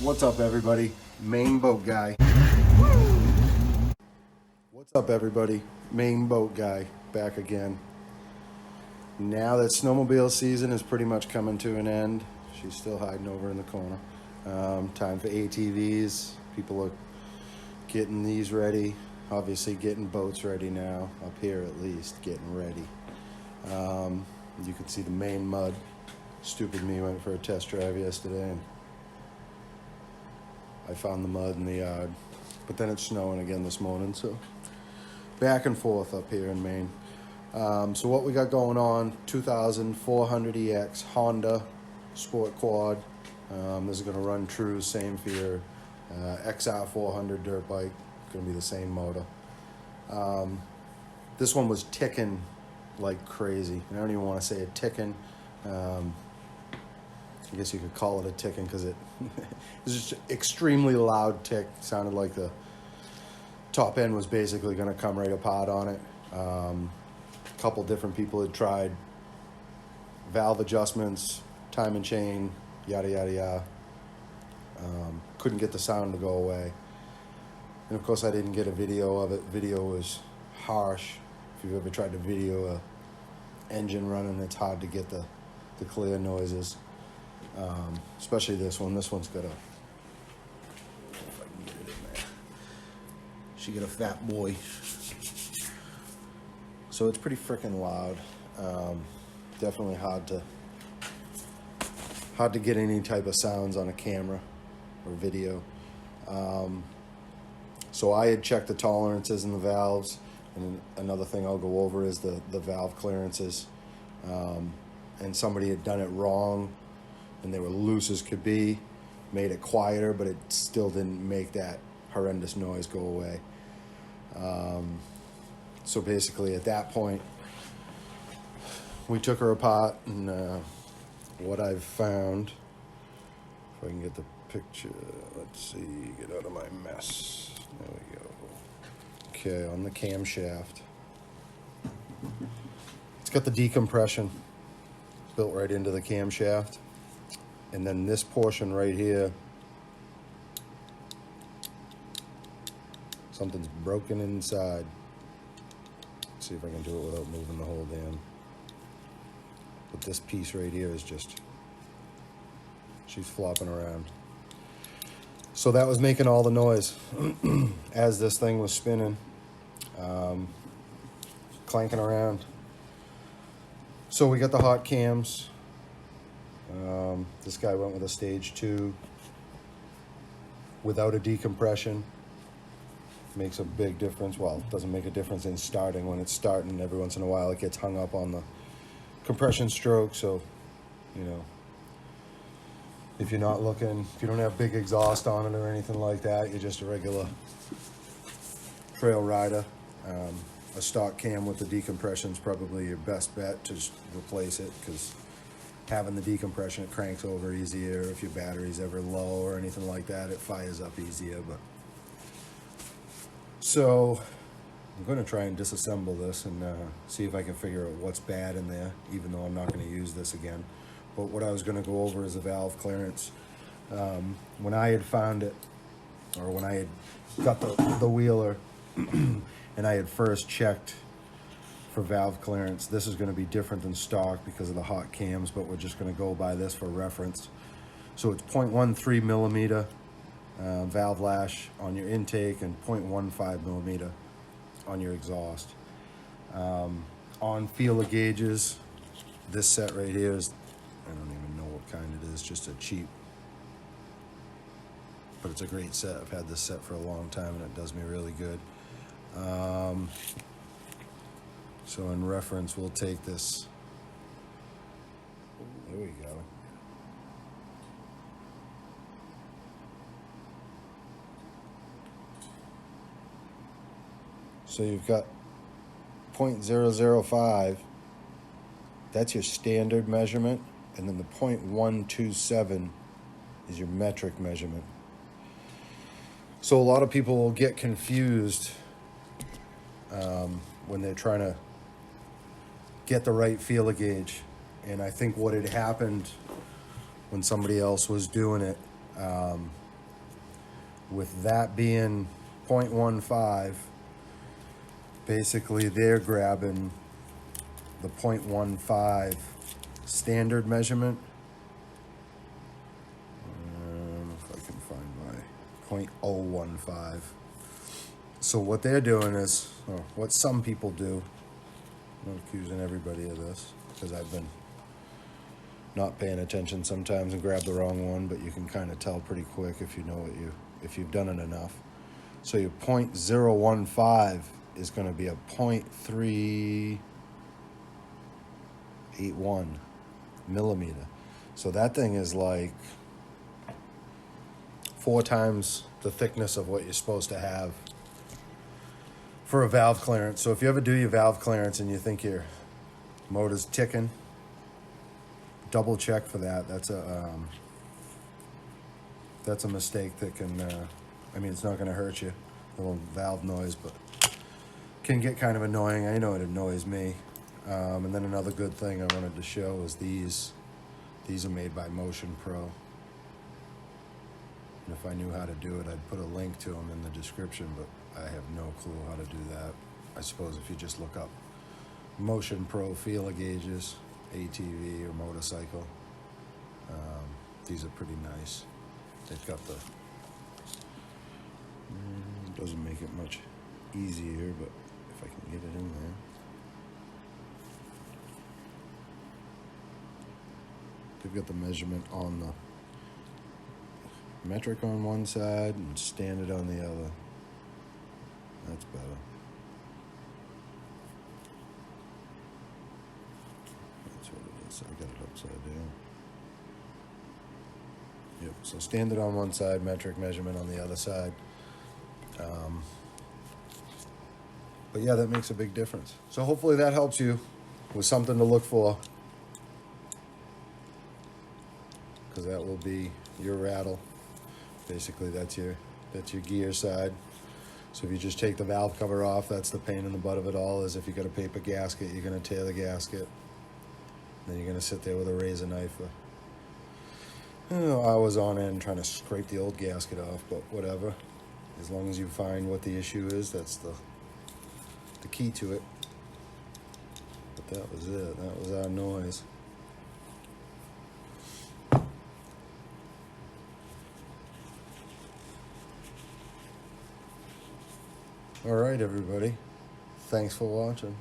What's up, everybody? Main boat guy. What's up, everybody? Main boat guy back again. Now that snowmobile season is pretty much coming to an end, she's still hiding over in the corner. Time for ATVs. People are getting these ready. Obviously getting boats ready now, up here at least, getting ready. You can see the main mud. Stupid me went for a test drive yesterday and I found the mud in the yard. But then it's snowing again this morning, so back and forth up here in Maine. So what we got going on, 2400EX Honda Sport Quad. This is gonna run true, same for your XR400 dirt bike. Gonna be the same motor. This one was ticking like crazy. I don't even want to say it ticking. I guess you could call it a ticking because it was just extremely loud tick. Sounded like the top end was basically going to come right apart on it. A couple different people had tried valve adjustments, time and chain, yada yada yada. Couldn't get the sound to go away. And of course I didn't get a video of it. Video was harsh. If you've ever tried to video a engine running, it's hard to get the clear noises. Especially this one. This one's got a, if I can get it in there. She got a fat boy. So it's pretty freaking loud. Definitely hard to get any type of sounds on a camera or video. So I had checked the tolerances in the valves, and another thing I'll go over is the valve clearances. And somebody had done it wrong, and they were loose as could be, made it quieter, but it still didn't make that horrendous noise go away. So basically at that point, we took her apart, and what I've found, if I can get the picture, let's see, get out of my mess. There we go. Okay, on the camshaft. It's got the decompression built right into the camshaft. And then this portion right here, something's broken inside. Let's see if I can do it without moving the whole damn. But this piece right here is just, she's flopping around. So that was making all the noise as this thing was spinning, clanking around. So we got the hot cams. This guy went with a stage 2 without a decompression. Makes a big difference. Well, it doesn't make a difference in starting. When it's starting, every once in a while it gets hung up on the compression stroke. So, you know, if you're not looking, if you don't have big exhaust on it or anything like that, you're just a regular trail rider. A stock cam with the decompression is probably your best bet to just replace it, because having the decompression, it cranks over easier. If your battery's ever low or anything like that, it fires up easier. But so I'm going to try and disassemble this and see if I can figure out what's bad in there, even though I'm not going to use this again. But what I was going to go over is a valve clearance. When I had found it, or when I had got the wheeler and I had first checked for valve clearance, this is going to be different than stock because of the hot cams, but we're just going to go by this for reference. So it's 0.13 millimeter valve lash on your intake and 0.15 millimeter on your exhaust. On feeler gauges, this set right here is, I don't even know what kind it is, just a cheap, but it's a great set. I've had this set for a long time and it does me really good. So in reference, we'll take this. There we go. So you've got 0.005. That's your standard measurement. And then the 0.127 is your metric measurement. So a lot of people will get confused when they're trying to get the right feeler gauge. And I think what had happened when somebody else was doing it, with that being 0.15, basically they're grabbing the 0.15 standard measurement. If I can find my 0.015. So what they're doing is, what some people do, I'm not accusing everybody of this, because I've been not paying attention sometimes and grab the wrong one, but you can kind of tell pretty quick if you know if you've done it enough. So your 0.015 is going to be a 0.381 millimeter. So that thing is like 4 times the thickness of what you're supposed to have for a valve clearance. So if you ever do your valve clearance and you think your motor's ticking, double check for that. That's a mistake that can, I mean, it's not going to hurt you, a little valve noise, but can get kind of annoying. I know it annoys me. And then another good thing I wanted to show is these. These are made by Motion Pro. And if I knew how to do it, I'd put a link to them in the description, but I have no clue how to do that. I suppose if you just look up Motion Pro feeler gauges, ATV or motorcycle, these are pretty nice. They've got the, doesn't make it much easier, but if I can get it in there. They've got the measurement on the metric on one side and standard on the other. That's better. That's what it is. I got it upside down. Yep, so standard on one side, metric measurement on the other side. But yeah, that makes a big difference. So hopefully that helps you with something to look for, because that will be your rattle. Basically, that's your gear side. So if you just take the valve cover off, that's the pain in the butt of it all, is if you got a paper gasket, you're going to tear the gasket. Then you're going to sit there with a razor knife for hours on end trying to scrape the old gasket off, but whatever. As long as you find what the issue is, that's the key to it. But that was it. That was our noise. All right, everybody. Thanks for watching.